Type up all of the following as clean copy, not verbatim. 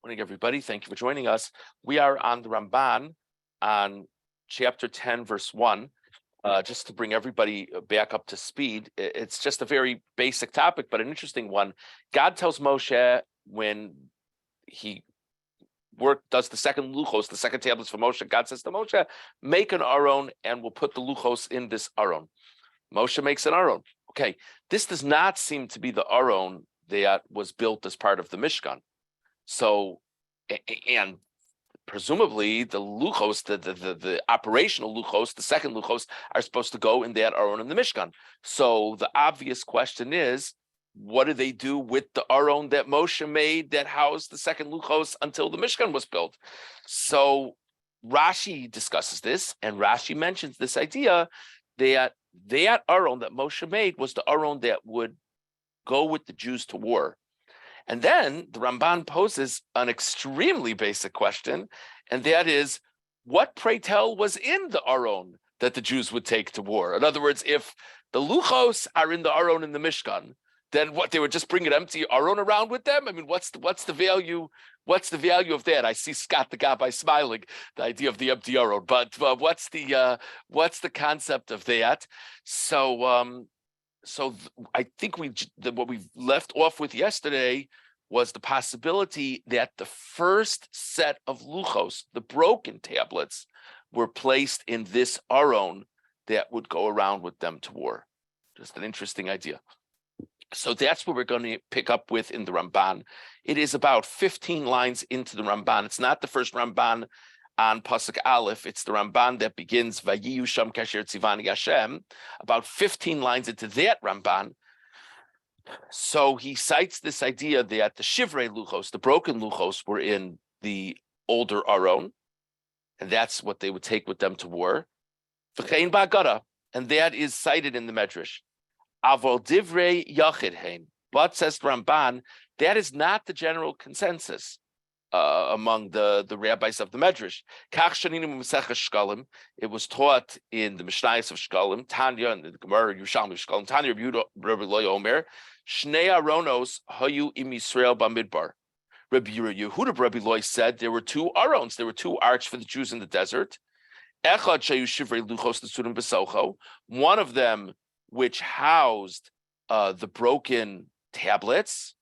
Morning, everybody. Thank you for joining us. We are on the Ramban on chapter 10, verse 1. Just to bring everybody back up to speed, it's just a very basic topic, but an interesting one. God tells Moshe when he does the second luchos, the second tablets for Moshe, God says to Moshe, make an aron and we'll put the luchos in this aron. Moshe makes an aron. Okay, this does not seem to be the aron that was built as part of the Mishkan. So, and presumably the luchos, the operational luchos, the second luchos, are supposed to go in that aron in the Mishkan. So the obvious question is, what do they do with the aron that Moshe made that housed the second luchos until the Mishkan was built? So Rashi discusses this, and Rashi mentions this idea that aron that Moshe made was the aron that would go with the Jews to war. And then the Ramban poses an extremely basic question, and that is, what, pray tell, was in the aron that the Jews would take to war? In other words, if the luchos are in the aron in the Mishkan, then what, they would just bring an empty aron around with them? I mean, what's the value? What's the value of that? I see Scott the Gabbai smiling, the idea of the empty aron, but what's the concept of that? So I think what we left off with yesterday was the possibility that the first set of luchos, the broken tablets, were placed in this aron that would go around with them to war. Just an interesting idea. So that's what we're going to pick up with in the Ramban. It is about 15 lines into the Ramban. It's not the first Ramban on Pasuk Aleph, it's the Ramban that begins Vayiyu Sham Kasher Tzivani Hashem, about 15 lines into that Ramban. So he cites this idea that the Shivrei Luchos, the broken Luchos, were in the older Aron, and that's what they would take with them to war. V'chein Ba'agada, and that is cited in the Medrash. Avol Divrei Yachid Hein, but says Ramban, that is not the general consensus among the rabbis of the Medrash. It was taught in the Mishnayos of Shkalim, Tanya, and the Gemara Yerushalmi of Shkalim, Tanya Rabbi Loy Omer, Shnei Aronos Hayu Im Yisrael Bamidbar. Rabbi Yehuda Rabbi Loy said there were two arons, there were two arks for the Jews in the desert. Echad Shayu Shivrei Luchos Nesurim B'Socho, one of them which housed the broken tablets,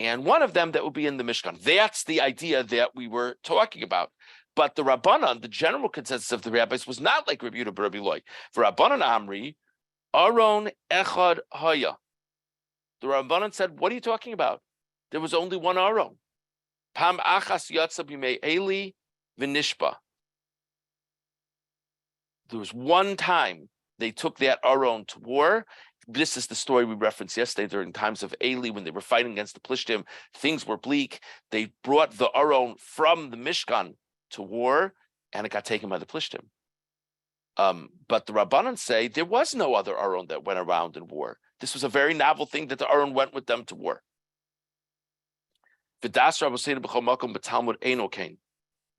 and one of them that would be in the Mishkan. That's the idea that we were talking about. But the Rabbanan, the general consensus of the rabbis, was not like Rabbi Yehuda Rabbi Loy. For Rabbanan Amri, Aron Echad Haya. The Rabbanan said, what are you talking about? There was only one Aron. Pam Achas Yatsa B'mei Eli V'Nishba. There was one time they took that Aron to war. This is the story we referenced yesterday during times of Eli when they were fighting against the Plishtim. Things were bleak. They brought the Aron from the Mishkan to war, and it got taken by the Plishtim. But the Rabbanan say there was no other Aron that went around in war. This was a very novel thing that the Aron went with them to war. V'das Rabbeinu b'chol makom b'Talmud eino kain.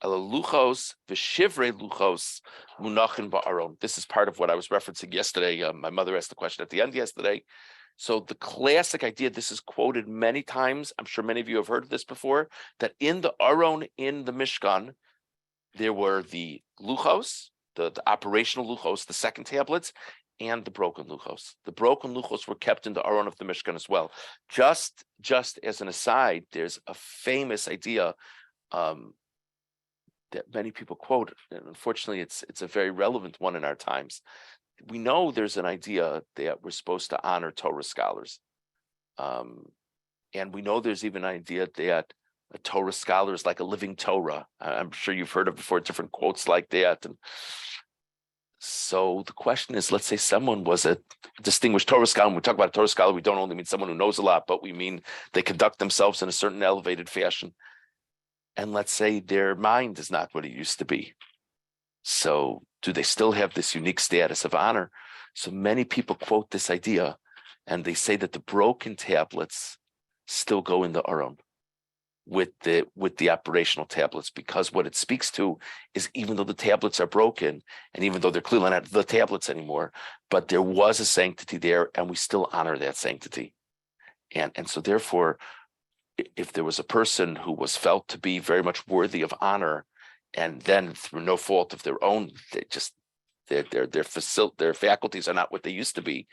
Luchos v'shivrei luchos munachin ba'aron. This is part of what I was referencing yesterday. My mother asked the question at the end yesterday. So the classic idea, this is quoted many times. I'm sure many of you have heard of this before, that in the aron in the Mishkan, there were the luchos, the operational luchos, the second tablets, and the broken luchos. The broken luchos were kept in the aron of the Mishkan as well. Just as an aside, there's a famous idea that many people quote, and unfortunately it's a very relevant one in our times. We know there's an idea that we're supposed to honor Torah scholars. And we know there's even an idea that a Torah scholar is like a living Torah. I'm sure you've heard of before different quotes like that. And so the question is, let's say someone was a distinguished Torah scholar. When we talk about a Torah scholar, we don't only mean someone who knows a lot, but we mean they conduct themselves in a certain elevated fashion. And let's say their mind is not what it used to be. So do they still have this unique status of honor? So many people quote this idea, and they say that the broken tablets still go in the aron with the operational tablets, because what it speaks to is, even though the tablets are broken, and even though they're clearly not the tablets anymore, but there was a sanctity there, and we still honor that sanctity. And so therefore, if there was a person who was felt to be very much worthy of honor, and then through no fault of their own, they just their faculties are not what they used to be.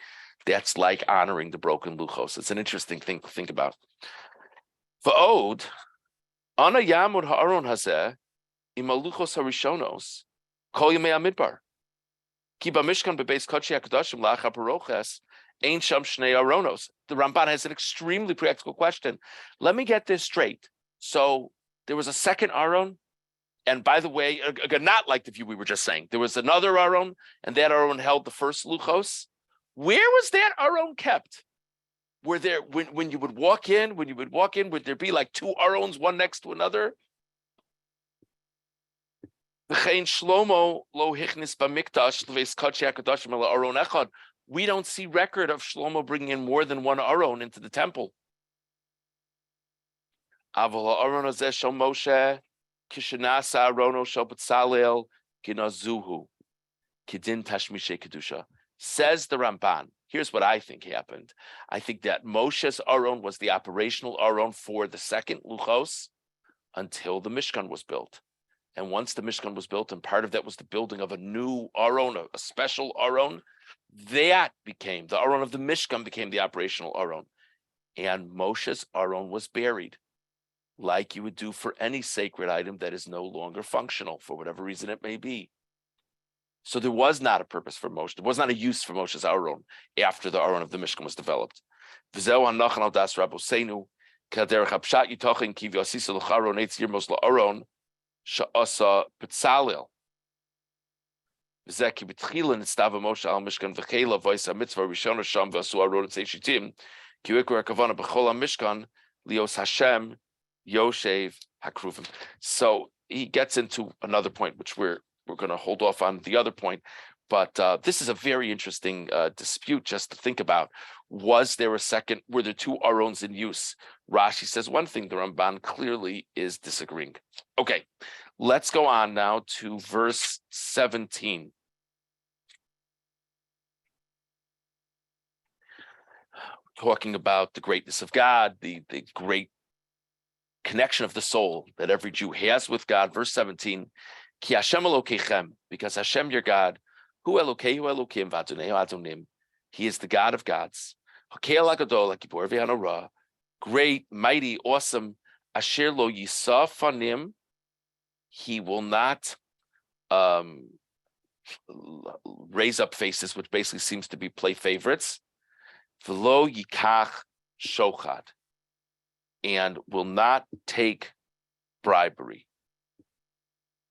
That's like honoring the broken luchos. It's an interesting thing to think about. Va'od, ana yamud ha'aron hazeh im luchos harishonos kol yemei hamidbar. Ki b'mishkan bebeis kodshei hakadoshim la'achar paroches ein sham shnei aronos. The Ramban has an extremely practical question. Let me get this straight. So there was a second Aron, and by the way, again, not like the view we were just saying. There was another Aron, and that Aron held the first luchos. Where was that Aron kept? Were there when you would walk in? Would there be like two Arons, one next to another? Shlomo lo hichnis b'mikdash l'veis kodshei hakadoshim ela Aron echad. We don't see record of Shlomo bringing in more than one Aron into the temple. Aval ha'aron hazeh shel Moshe kishenasa arono shel Betzalel ginazuhu kidin tashmishe kedusha. Says the Ramban. Here's what I think happened. I think that Moshe's Aron was the operational Aron for the second luchos until the Mishkan was built. And once the Mishkan was built, and part of that was the building of a new Aron, a special Aron, that became the Aron of the Mishkan became the operational Aron. And Moshe's Aron was buried, like you would do for any sacred item that is no longer functional for whatever reason it may be. So there was not a purpose for Moshe. There was not a use for Moshe's Aron after the Aron of the Mishkan was developed. V'zeu hanachan al das Rabboseinu kaderech hapshat yitochin ki v'asisa l'charon eitz yirmos la'aron sha'asa Betzalel. V'zeh ki b'tchila nitztava Moshe al Mishkan v'chela v'yis ha-mitzvah rishona sham v'asu aron etzei shitim ki u'ikar hakavana b'chol ha-Mishkan lios Hashem Yoshev hakruvim. So he gets into another point, which we're going to hold off on the other point, but this is a very interesting dispute just to think about. Were there two Arons in use? Rashi says one thing, the Ramban clearly is disagreeing. Okay, let's go on now to verse 17. Talking about the greatness of God, the great connection of the soul that every Jew has with God. Verse 17, Ki Hashem Elokeichem, because Hashem your God, Hu Elokehu Elokim v'Adonei Adonim, He is the God of gods. Hakei Agadol HaGibor v'Hanora, great, mighty, awesome. Asher lo yisa fanim, He will not raise up faces, which basically seems to be play favorites. V'lo yikach shochad, and will not take bribery.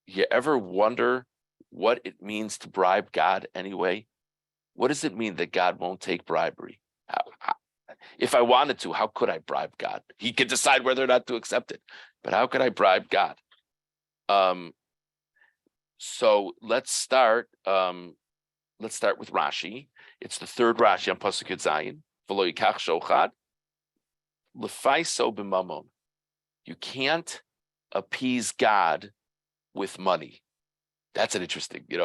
You ever wonder what it means to bribe God anyway? What does it mean that God won't take bribery? If I wanted to, how could I bribe God? He could decide whether or not to accept it. But how could I bribe God? So let's start with Rashi. It's the third Rashi on Pasuk Yud Zayin. V'lo yikach shochad l'faiso b'mamon. You can't appease God with money. That's an interesting, I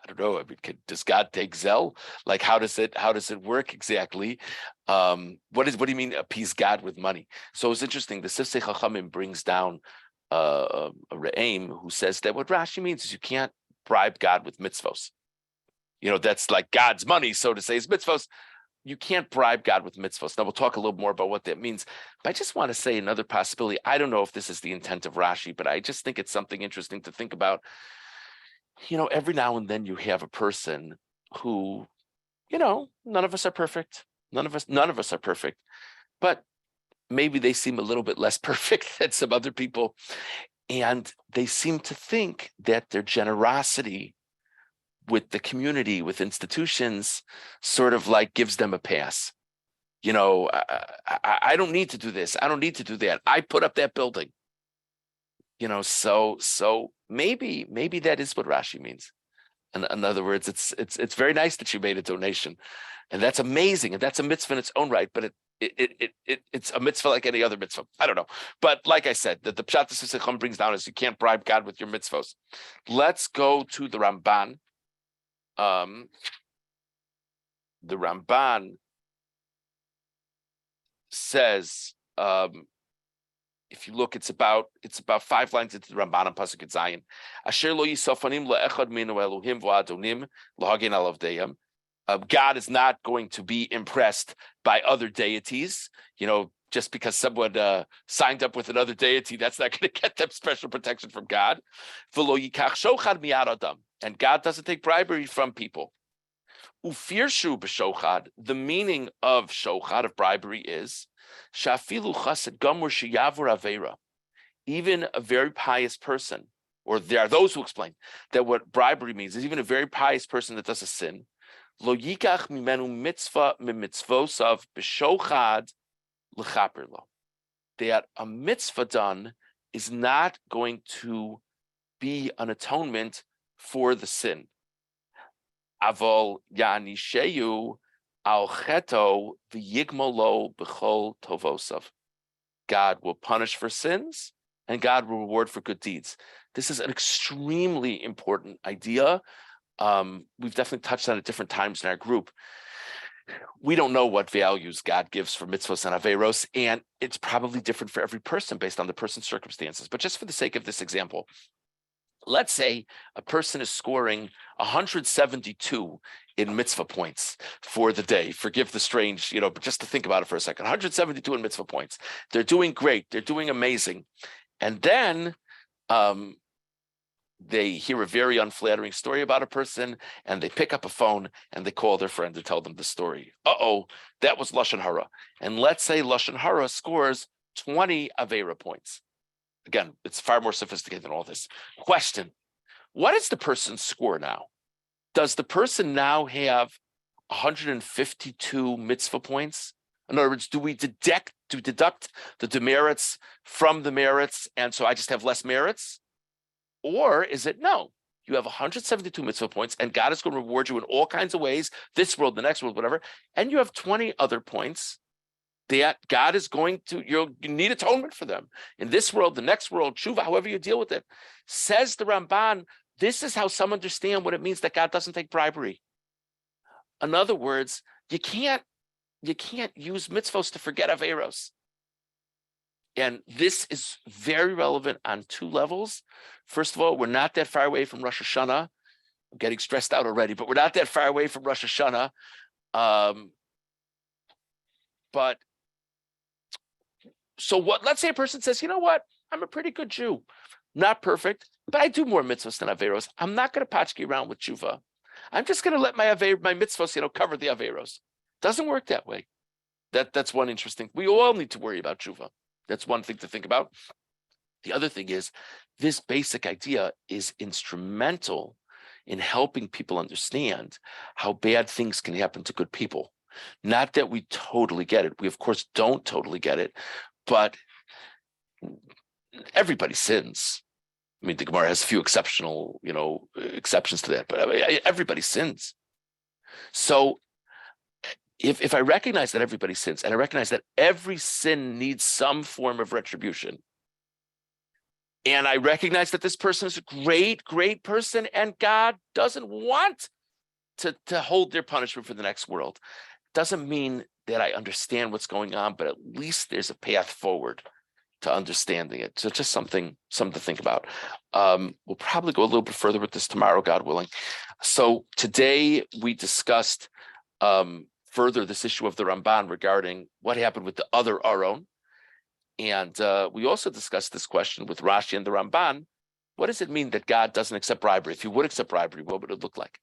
don't know. I mean, does God take Zell? Like, how does it work exactly? What do you mean appease God with money? So it's interesting. The Sifsei Chachamim brings down a Re'aim who says that what Rashi means is you can't bribe God with mitzvos. That's like God's money, so to say, is mitzvos. You can't bribe God with mitzvos. Now we'll talk a little more about what that means. But I just want to say another possibility. I don't know if this is the intent of Rashi, but I just think it's something interesting to think about. Every now and then you have a person who, none of us are perfect. None of us are perfect. But maybe they seem a little bit less perfect than some other people. And they seem to think that their generosity with the community, with institutions, sort of like gives them a pass. I don't need to do this. I don't need to do that. I put up that building. So maybe that is what Rashi means. And in other words, it's very nice that you made a donation, and that's amazing, and that's a mitzvah in its own right. But it's a mitzvah like any other mitzvah. I don't know, but like I said, that the Pshat Sifsei brings down is you can't bribe God with your mitzvos. Let's go to the Ramban. The Ramban says if you look, it's about 5 lines into the Ramban and Pasuk Zayin. Asher lo yisafanim le'echad minu Elohim v'adonim l'hagen alavdeim. God is not going to be impressed by other deities. Just because someone signed up with another deity, that's not going to get them special protection from God. V'lo yikach shochad miyad adam. And God doesn't take bribery from people. Ufirshu b'shochad, the meaning of shochad, of bribery, is shafilu chased gamur sheyavur avera. Even a very pious person, or there are those who explain that what bribery means is even a very pious person that does a sin, lo yikach mimenu mitzvah mimitzvosav b'shochad l'chaper lo. That a mitzvah done is not going to be an atonement for the sin. Avol yanisheyu al cheto v'yigmolo b'chol tovosav. God will punish for sins, and God will reward for good deeds. This is an extremely important idea. We've definitely touched on it different times in our group. We don't know what values God gives for mitzvos and averos, and it's probably different for every person based on the person's circumstances. But just for the sake of this example, let's say a person is scoring 172 in mitzvah points for the day. Forgive the strange, but just to think about it for a second. 172 in mitzvah points. They're doing great. They're doing amazing. And then they hear a very unflattering story about a person, and they pick up a phone and they call their friend to tell them the story. That was Lashon Hara. And let's say Lashon Hara scores 20 Avera points. Again, it's far more sophisticated than all this. Question: what is the person's score now? Does the person now have 152 mitzvah points? In other words, do we deduct the demerits from the merits, and so I just have less merits? Or is it no? You have 172 mitzvah points, and God is going to reward you in all kinds of ways, this world, the next world, whatever, and you have 20 other points that God is going to, you need atonement for them. In this world, the next world, tshuva, however you deal with it. Says the Ramban, this is how some understand what it means that God doesn't take bribery. In other words, you can't use mitzvos to forget averos. And this is very relevant on 2 levels. First of all, we're not that far away from Rosh Hashanah. I'm getting stressed out already, but we're not that far away from Rosh Hashanah. But so what? Let's say a person says, you know what? I'm a pretty good Jew. Not perfect, but I do more mitzvahs than averos. I'm not going to patchki around with tshuva. I'm just going to let my mitzvahs, cover the averos. Doesn't work that way. That's one interesting. We all need to worry about tshuva. That's one thing to think about. The other thing is, this basic idea is instrumental in helping people understand how bad things can happen to good people. Not that we totally get it. We, of course, don't totally get it, but everybody sins. I mean, the Gemara has a few exceptions to that, but everybody sins. So if I recognize that everybody sins, and I recognize that every sin needs some form of retribution, and I recognize that this person is a great, great person, and God doesn't want to hold their punishment for the next world, doesn't mean that I understand what's going on, but at least there's a path forward to understanding it. So just something to think about. We'll probably go a little bit further with this tomorrow, God willing. So today we discussed further this issue of the Ramban regarding what happened with the other Aron. And we also discussed this question with Rashi and the Ramban. What does it mean that God doesn't accept bribery? If he would accept bribery, what would it look like?